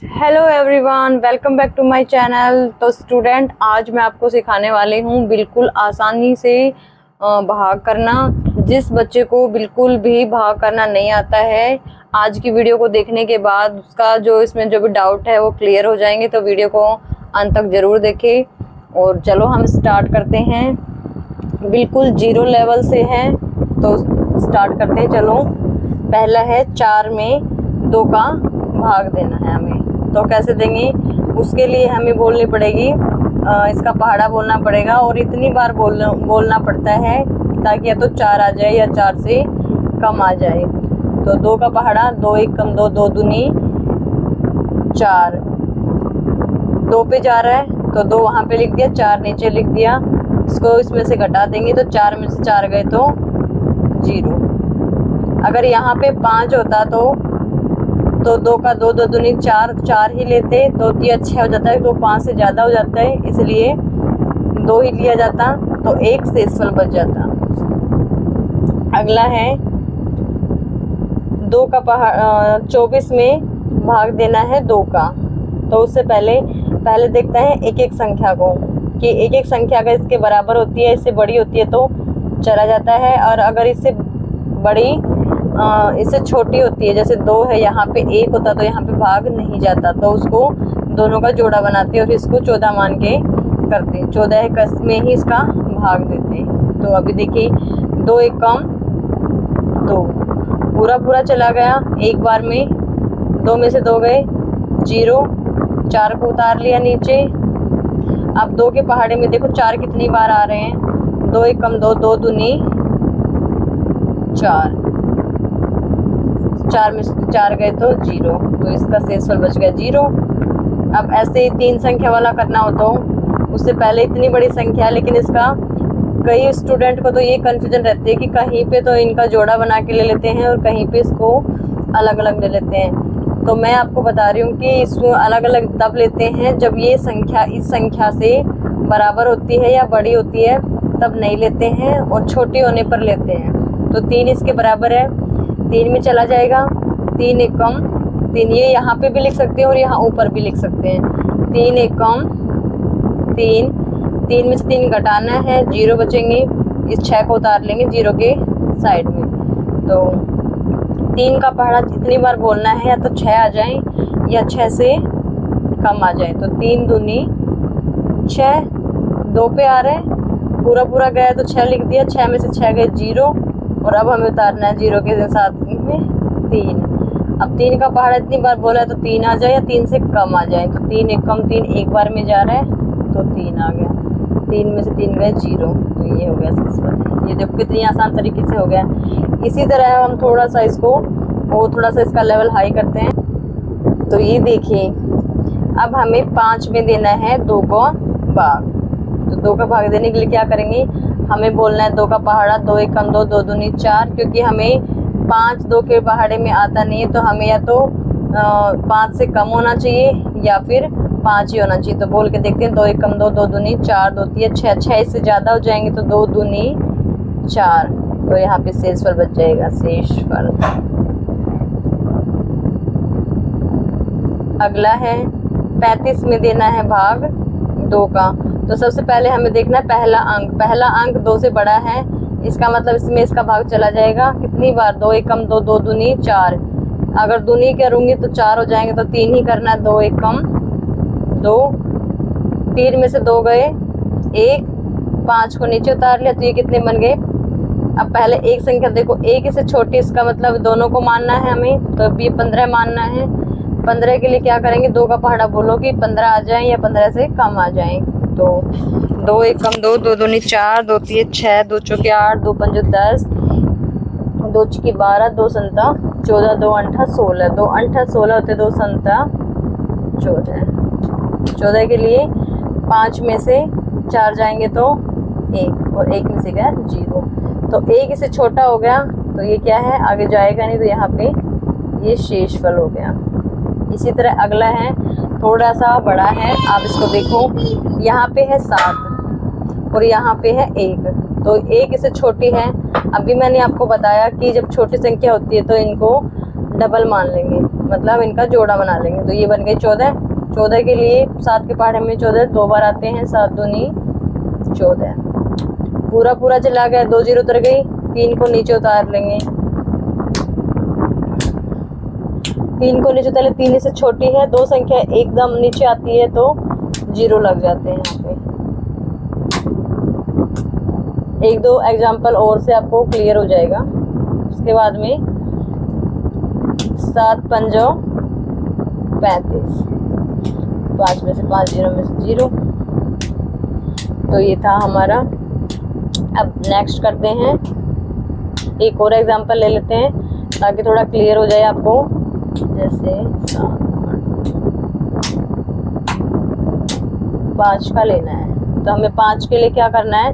Hello everyone, welcome back to my channel. तो student, आज मैं आपको सिखाने वाली हूँ बिल्कुल आसानी से भाग करना। जिस बच्चे को बिल्कुल भी भाग करना नहीं आता है, आज की वीडियो को देखने के बाद उसका इसमें जो भी डाउट है वो क्लियर हो जाएंगे। तो वीडियो को अंत तक ज़रूर देखें। और चलो हम स्टार्ट करते हैं। बिल्कुल जीरो लेवल से है तो स्टार्ट करते हैं। चलो, पहला है 4 में 2 का भाग देना है हमें। तो कैसे देंगे, उसके लिए हमें बोलनी पड़ेगी, इसका पहाड़ा बोलना पड़ेगा। और इतनी बार बोलना पड़ता है ताकि या तो 4 आ जाए या 4 से कम आ जाए। तो 2 का पहाड़ा, 2 1 कम 2, 2 दूनी 4। 2 पे जा रहा है तो 2 वहाँ पे लिख दिया, 4 नीचे लिख दिया। इसको इसमें से घटा देंगे तो 4 में से 4 गए तो 0। अगर यहाँ पे 5 होता तो 2 का 2, 2 दूनी 4, 4 ही लेते तो 3 6 हो जाता है। तो 5 से ज़्यादा हो जाता है, इसलिए 2 ही लिया जाता तो 1 शेषफल बच जाता। अगला है 2 का 24 में भाग देना है 2 का। तो उससे पहले देखते हैं एक एक संख्या को कि एक एक संख्या अगर इसके बराबर होती है, इससे बड़ी होती है तो चला जाता है। और अगर इससे बड़ी इससे छोटी होती है, जैसे 2 है, यहाँ पे 1 होता तो यहाँ पे भाग नहीं जाता, तो उसको दोनों का जोड़ा बनाते और इसको 14 मान के करते। 14 में ही इसका भाग देते। तो अभी देखिए, 2 1 कम 2, पूरा चला गया एक बार में। 2 में से 2 गए 0, 4 को उतार लिया नीचे। अब 2 के पहाड़े में देखो 4 कितनी बार आ रहे हैं। 2 1 कम 2, 2 दूनी 4, 4 में से 4 गए तो 0, तो इसका शेषफल बच गया 0। अब ऐसे ही 3 संख्या वाला करना हो तो उससे पहले इतनी बड़ी संख्या, लेकिन इसका कई स्टूडेंट को तो ये कन्फ्यूजन रहती है कि कहीं पे तो इनका जोड़ा बना के ले लेते हैं और कहीं पे इसको अलग अलग ले लेते हैं। तो मैं आपको बता रही हूँ कि इसको अलग अलग तब लेते हैं जब ये संख्या इस संख्या से बराबर होती है या बड़ी होती है, तब नहीं लेते हैं, और छोटी होने पर लेते हैं। तो 3 इसके बराबर है, 3 में चला जाएगा। 3 1 कम 3, ये यहाँ पे भी लिख सकते हैं और यहाँ ऊपर भी लिख सकते हैं। 3 1 कम 3, 3 में से 3 घटाना है, 0 बचेंगे। इस 6 को उतार लेंगे 0 के साइड में। तो 3 का पहाड़ा इतनी बार बोलना है, या तो 6 आ जाए या 6 से कम आ जाए। तो 3 दूनी 6, 2 पे आ रहे हैं, पूरा गया तो 6 लिख दिया। 6 में से 6 गए 0, और अब हमें उतारना है 0 के साथ में 3। अब 3 का पहाड़ा इतनी बार बोला है तो 3 आ जाए या 3 से कम आ जाए। तो 3 1 कम 3 एक बार में जा रहा है तो 3 आ गया। 3 में से 3 गए 0, तो ये हो गया शेषफल। ये देखो कितनी आसान तरीके से हो गया। इसी तरह हम थोड़ा सा इसका लेवल हाई करते हैं। तो ये देखिए, अब हमें 5 में देना है 2 का भाग। तो 2 का भाग देने के लिए क्या करेंगे, हमें बोलना है 2 का पहाड़ा, 2 1 कम 2, 2 दूनी 4। क्योंकि हमें 5 2 के पहाड़े में आता नहीं है, तो हमें या तो 5 से कम होना चाहिए या फिर 5 ही होना चाहिए। तो बोल के देखते हैं, 2 1 कम 2, 2 दूनी 4, 2 3 6, 6 इससे ज़्यादा हो जाएंगे तो 2 दूनी 4। तो यहाँ पे शेषफल बच जाएगा, शेषफल। अगला है 35 में देना है भाग 2 का। तो सबसे पहले हमें देखना है पहला अंक 2 से बड़ा है, इसका मतलब इसमें इसका भाग चला जाएगा कितनी बार, 2 1 कम 2, 2 दूनी 4। अगर दूनी करूँगी तो 4 हो जाएंगे, तो 3 ही करना है। 2 1 कम 2, 3 में से 2 गए 1, 5 को नीचे उतार लिया, तो ये कितने बन गए। अब पहले एक संख्या देखो, 1 से छोटी, इसका मतलब दोनों को मानना है हमें, तो अब ये 15 मानना है। 15 के लिए क्या करेंगे, 2 का पहाड़ा बोलो कि 15 आ जाए या 15 से कम आ जाए। तो 2 1 कम 2, 2 दूनी 4, 2 3 6, 2 चौके 8, 2 पंजे 10, 2 छक्के 12, 2 संता 14, 2 अंठा 16, 2 अंठा 16 होते, 2 संता 14। 14 के लिए 5 में से 4 जाएंगे तो 1, और 1 में से गया 0। तो 1 इससे छोटा हो गया, तो ये क्या है, आगे जाएगा नहीं, तो यहाँ पे ये शेषफल हो गया। इसी तरह अगला है थोड़ा सा बड़ा है, आप इसको देखो, यहाँ पे है 7 और यहाँ पे है 1, तो 1 इससे छोटी है। अभी मैंने आपको बताया कि जब छोटी संख्या होती है तो इनको डबल मान लेंगे, मतलब इनका जोड़ा बना लेंगे। तो ये बन गई 14। 14 के लिए 7 के पहाड़े में 14 2 बार आते हैं, 7 दूनी 14। पूरा पूरा चला गया, 2 जीरो उतर गई, 3 को नीचे उतार लेंगे। 3 को नीचे उतार, 3 से छोटी है, 2 संख्या एकदम नीचे आती है तो 0 लग जाते हैं यहाँ पे। एक दो एग्जाम्पल और से आपको क्लियर हो जाएगा। उसके बाद में 7 पंजो 35, 5 में से 5 जीरो में से 0। तो ये था हमारा। अब नेक्स्ट करते हैं, एक और एग्जाम्पल ले लेते हैं ताकि थोड़ा क्लियर हो जाए आपको। जैसे 7 5 का लेना है, तो हमें 5 के लिए क्या करना है,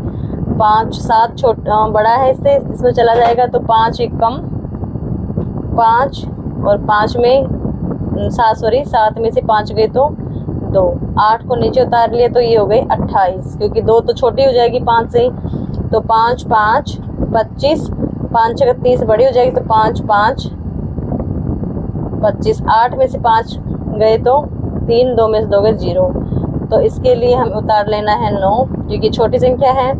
5 7 छोटा बड़ा है इससे, इसमें चला जाएगा तो 5 एक कम 5, और 5 में 7 में से 5 गए तो 2, 8 को नीचे उतार लिए तो ये हो गई 28, क्योंकि 2 तो छोटी हो जाएगी 5 से। तो 5 5 25, 5 6 30 बड़ी हो जाएगी तो 5 5 25, 8 में से 5 गए तो 3, 2 में से 2 गए 0। तो इसके लिए हम उतार लेना है 9, क्योंकि छोटी संख्या है।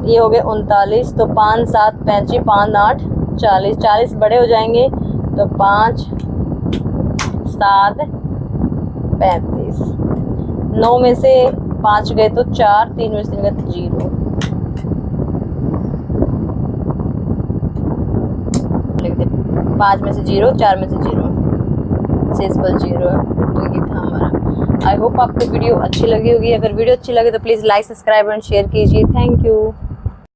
ये हो गए 39, तो 5 7 35, 5 8 40, 40 बड़े हो जाएंगे तो 5 7 35, 9 में से 5 गए तो 4, 3 में से 3 गए तो 0। लिख दे 5 में से 0, 4 में से 0, शेषफल 0 है। तो ये था हमारा। आई होप आपको वीडियो अच्छी लगी होगी। अगर वीडियो अच्छी लगे तो please like subscribe and share कीजिए। Thank you.